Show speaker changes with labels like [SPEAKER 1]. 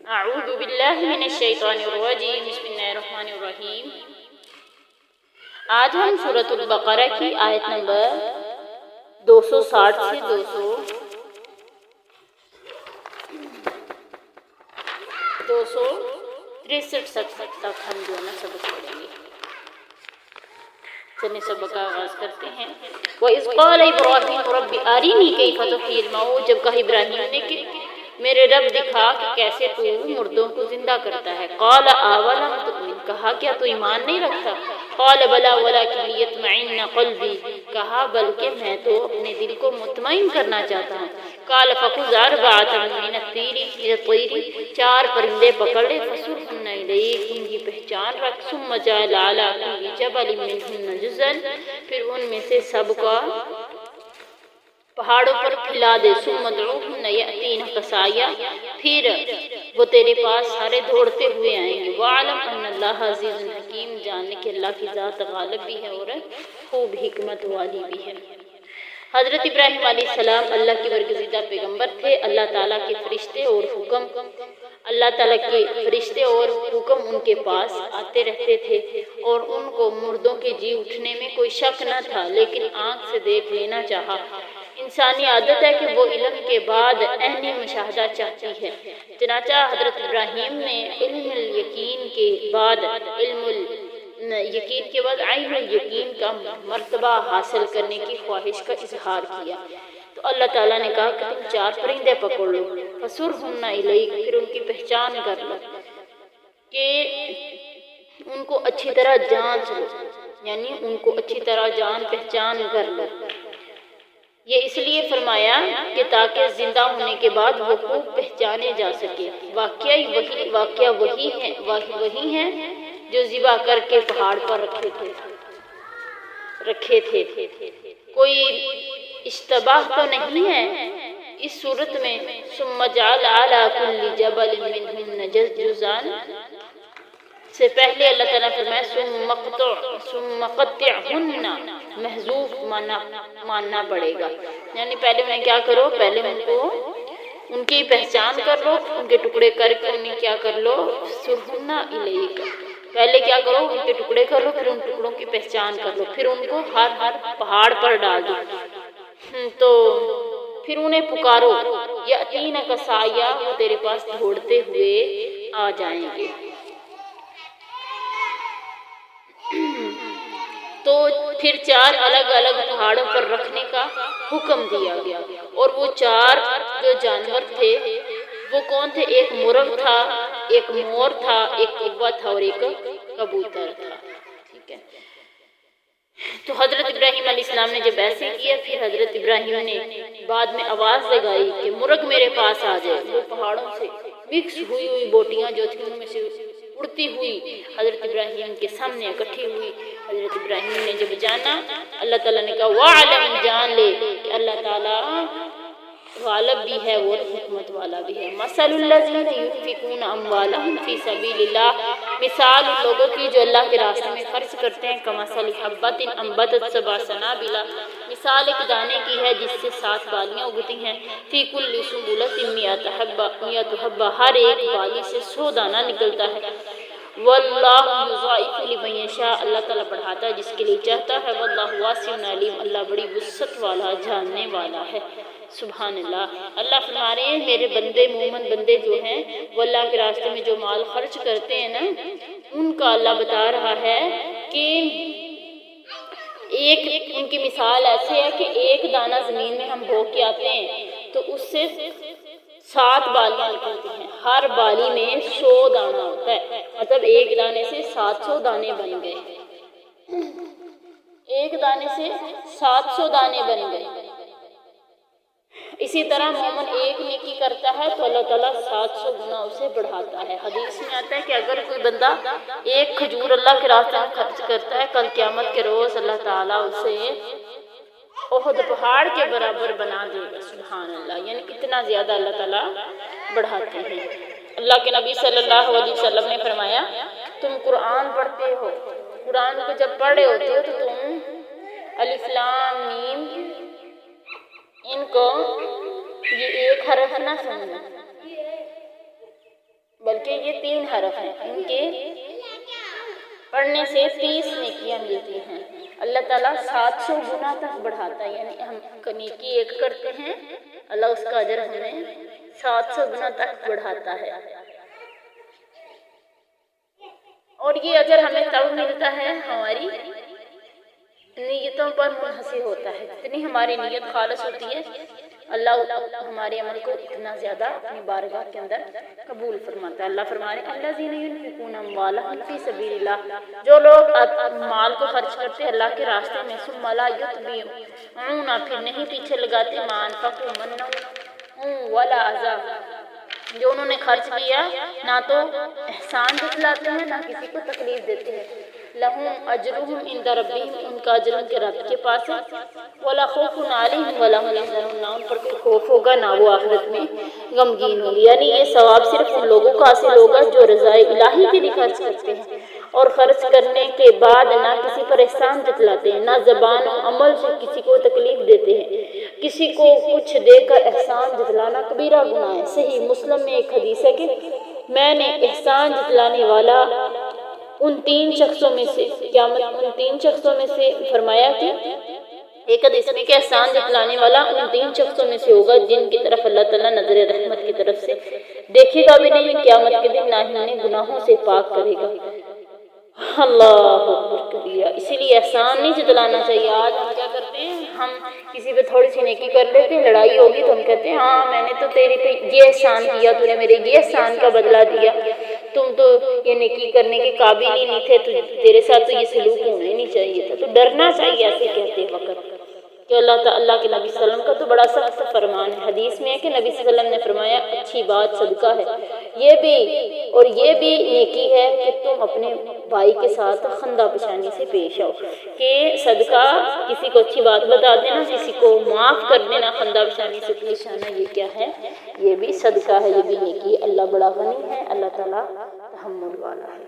[SPEAKER 1] اعوذ باللہ من الشیطان الرجیم بسم اللہ الرحمن الرحیم۔ آج ہم سورۃ البقرہ کی آیت نمبر 260 سے 263 تک ہم جو ہے نا سبق پڑھیں گے۔ چلیں سبق کا آغاز کرتے ہیں۔ وَإِذْ قَالَ إِبْرَاهِيمُ رَبِّ أَرِنِي كَيْفَ تُحْيِي الْمَوْتَى، جب کہا ابراہیم نے کہ میرے رب دکھا کہ کیسے تو مردوں کو زندہ کرتا ہے۔ قَالَ أَوَلَمْ تُؤْمِنْ، کہا کیا تو ایمان نہیں رکھتا؟ قَالَ بَلَىٰ وَلَٰكِن لِيَطْمَئِنَّ قَلْبِي، کہا بلکہ میں تو اپنے دل کو مطمئن کرنا چاہتا ہوں۔ قَالَ فَخُذْ أَرْبَعَةً مِّنَ الطَّيْرِ، 4 پرندے پکڑ لے، فَصُرْهُنَّ إِلَيْكَ، ان کی پہچان رکھ، ثُمَّ اجْعَلْ عَلَىٰ كُلِّ جَبَلٍ مِّنْهُنَّ جُزْءًا، پھر ان میں سے سب کا پہاڑوں پر پھیلا دے، ثم ادعوهن يأتينك سعيا، پھر وہ تیرے پاس سارے دوڑتے ہوئے آئیں گے۔ وَاعْلَمْ أَنَّ اللَّهَ عَزِيزٌ حَكِيمٌ، جاننے کہ اللہ کی ذات غالب بھی ہے اور خوب حکمت والی بھی ہے۔ حضرت ابراہیم علیہ السلام اللہ کے برگزیدہ پیغمبر تھے۔ اللہ تعالیٰ کے فرشتے اور حکم ان کے پاس آتے رہتے تھے اور ان کو مردوں کے جی اٹھنے میں کوئی شک نہ تھا، لیکن آنکھ سے دیکھ لینا چاہا۔ انسانی عادت ہے کہ وہ علم کے بعد عینی مشاہدہ چاہتی ہے، چنانچہ حضرت ابراہیم نے علم الیقین کے بعد عین الیقین کا مرتبہ حاصل کرنے کی خواہش کا اظہار کیا، تو اللہ تعالیٰ نے کہا کہ تم 4 پرندے پکڑ لو، فَصُرْهُنَّ إِلَيْكَ، پھر ان کی پہچان کر لو، کہ ان کو اچھی طرح جانچ لو، یعنی ان کو اچھی طرح جان پہچان کر لو۔ یہ اس لیے فرمایا کہ تاکہ زندہ ہونے کے بعد وہ خوب پہچانے جا سکے۔ واقعہ وہی ہیں جو ذبح کر کے پہاڑ پر رکھے تھے۔ کوئی اشتباہ تو نہیں ہے اس صورت میں؟ ثم اجعل علی کل جبل منہن جزءا سے پہلے اللہ تعالیٰ نے فرمایا ثم قطعہن، محذوف ماننا پڑے گا، یعنی پہلے میں کیا کرو، پہلے ان کی پہچان کر لو، ان کے ٹکڑے کر کے انہیں کیا کر لو، سرہن الیک، پہلے کیا کرو ان کے ٹکڑے کر لو، پھر ان ٹکڑوں کی پہچان کر لو، پھر ان کو ہر پہاڑ پر ڈال دو، تو پھر انہیں پکارو، یأتینک سعیا، وہ تیرے پاس دوڑتے ہوئے آ جائیں گے۔ تو پھر 4 الگ الگ پہاڑوں پر رکھنے کا حکم دیا گیا، اور وہ 4 جو جانور تھے وہ کون تھے؟ ایک مرغ تھا، ایک مور تھا، ایک کوا تھا اور ایک کبوتر تھا۔ ٹھیک ہے، تو حضرت ابراہیم علیہ السلام نے جب ایسے کیا، پھر حضرت ابراہیم نے بعد میں آواز لگائی کہ مرغ میرے پاس آ جائے۔ وہ پہاڑوں سے مکس ہوئی بوٹیاں جو تھیں ان میں سے اڑتی ہوئی حضرت ابراہیم کے سامنے اکٹھی ہوئی۔ حضرت ابراہیم نے جب جانا، اللہ تعالیٰ نے کہا وَعْلَمْ، جان لے کہ اللہ تعالیٰ غالب بھی ہے اور حکمت والا بھی ہے۔ مَثَلُ الَّذِينَ يُنْفِقُونَ أَمْوَالَهُمْ فِي سَبِيلِ اللَّهِ، مثال ان لوگوں کی جو اللہ کے راستے میں خرچ کرتے ہیں، كَمَثَلِ حَبَّةٍ أَنبَتَتْ سَبْعَ سَنَابِلَ، مثال ایک دانے کی ہے جس سے 7 بالیاں اگتی ہیں، فِي كُلِّ سُنبُلَةٍ مِّائَةُ حَبَّةٍ، ہر ایک بالی سے 100 دانہ نکلتا ہے۔ واللہ یضاعف لمن یشاء، اللہ تعالیٰ بڑھاتا ہے جس کے لیے چاہتا ہے۔ واللہ واسع علیم، اللہ بڑی وسعت والا جاننے والا ہے۔ سبحان اللہ۔ اللہ فرما رہے ہیں میرے بندے، مومن بندے جو ہیں وہ اللہ کے راستے میں جو مال خرچ کرتے ہیں نا، ان کا اللہ بتا رہا ہے کہ ان کی مثال ایسے ہے کہ ایک دانہ زمین میں ہم بو کے آتے ہیں تو اس سے 7 بالیاں نکلتی ہیں، ہر بالی میں 100 دانہ ہوتا ہے، مطلب ایک دانے سے 700 دانے بن گئے، ایک دانے سے 700 دانے بن گئے۔ اسی طرح مومن ایک نیکی کرتا ہے تو اللہ تعالیٰ 700 گنا اسے بڑھاتا ہے۔ حدیث میں آتا ہے کہ اگر کوئی بندہ ایک کھجور اللہ کے راستے میں خرچ کرتا ہے، کل قیامت کے روز اللہ تعالیٰ اسے احد پہاڑ کے برابر بنا دے گا۔ سبحان اللہ، یعنی کتنا زیادہ اللہ تعالیٰ بڑھاتے ہیں۔ اللہ کے نبی صلی اللہ علیہ وسلم نے فرمایا تم قرآن پڑھتے ہو، قرآن کو جب پڑھ رہے ہوتے ہو تو تم الف لام میم ان کو یہ ایک حرف نہ سمجھنا، کیونکہ یہ 3 حرف ہیں، ان کے پڑھنے سے 30 نیکیاں ملتی ہیں۔ اللہ تعالیٰ 700 گنا تک بڑھاتا ہے، یعنی ہم نیکی ایک کرتے ہیں، اللہ اس کا اجر ہمیں 700 گنا تک بڑھاتا ہے۔ اور یہ اجر ہمیں تب ملتا ہے ہماری نیتوں پر منحصر ہوتا ہے، جتنی ہماری نیت خالص ہوتی ہے اللہ ہمارے عمل کو اتنا زیادہ اپنی بارگاہ کے اندر قبول فرماتا ہے۔ اللہ فرما رہے ہیں الذین ینفقون اموالہم فی سبیل اللہ، جو لوگ مال کو خرچ کرتے اللہ کے راستے میں، ثم لا یتبعون، پھر نہیں پیچھے لگاتے، ما انفقوا منا ولا اذى، جو انہوں نے خرچ کیا نہ تو احسان جتلاتے ہیں نہ کسی کو تکلیف دیتے ہیں، لہم اجرہم عند ربہم، ان کا اجر ان کے رب کے پاس ہے، ولا خوف علیہم ولا هم يحزنون، نہ ان پر کوئی خوف ہوگا نہ وہ آخرت میں غمگین ہوں گے۔ یعنی یہ ثواب صرف ان لوگوں کو حاصل ہوگا جو رضائے الہی کے لیے خرچ کرتے ہیں اور خرچ کرنے کے بعد نہ کسی پر احسان جتلاتے ہیں، نہ زبان و عمل سے کسی کو تکلیف دیتے ہیں۔ کسی کو کچھ دے کر احسان جتلانا کبیرہ گناہ ہے۔ صحیح مسلم میں ایک حدیث ہے کہ میں نے احسان جتلانے والا ان 3 شخصوں میں سے، قیامت ان 3 شخصوں میں سے فرمایا کہ ایک حدیث میں کہ احسان جتلانے والا ان 3 شخصوں میں سے ہوگا جن کی طرف اللہ تعالیٰ نظر رحمت کی طرف سے دیکھے گا بھی نہیں قیامت کے دن، نہ ہی انہیں گناہوں سے پاک کرے گا۔ اللہ اکبر کبیرہ۔ اسی لیے احسان نہیں جتلانا چاہیے۔ آج ہم کیا کرتے ہیں، ہم کسی پہ تھوڑی سی نیکی کر لیتے ہیں، لڑائی ہوگی تو ہم کہتے ہیں ہاں میں نے تو تیری پہ یہ احسان کیا، تو نے میرے یہ احسان کا بدلہ دیا، تم تو یہ نیکی کرنے کے قابل ہی نہیں تھے، تو تیرے ساتھ تو یہ سلوک ہونا ہی نہیں چاہیے تھا۔ تو ڈرنا چاہیے ایسے کہتے وقت کہ اللہ کے نبی صلی اللہ علیہ وسلم کا تو بڑا سخت فرمان ہے۔ حدیث میں ہے کہ نبی صلی اللہ علیہ وسلم نے فرمایا اچھی بات صدقہ ہے، یہ بھی نیکی ہے کہ تم اپنے بھائی کے ساتھ خندہ پیشانی سے پیش آؤ، کہ صدقہ کسی کو اچھی بات بتا دینا، کسی کو معاف کر دینا، خندہ پیشانی سے پیش آنا، یہ کیا ہے، یہ بھی صدقہ ہے، یہ بھی نیکی ہے۔ اللہ بڑا غنی ہے، اللہ تعالیٰ تحمل والا ہے۔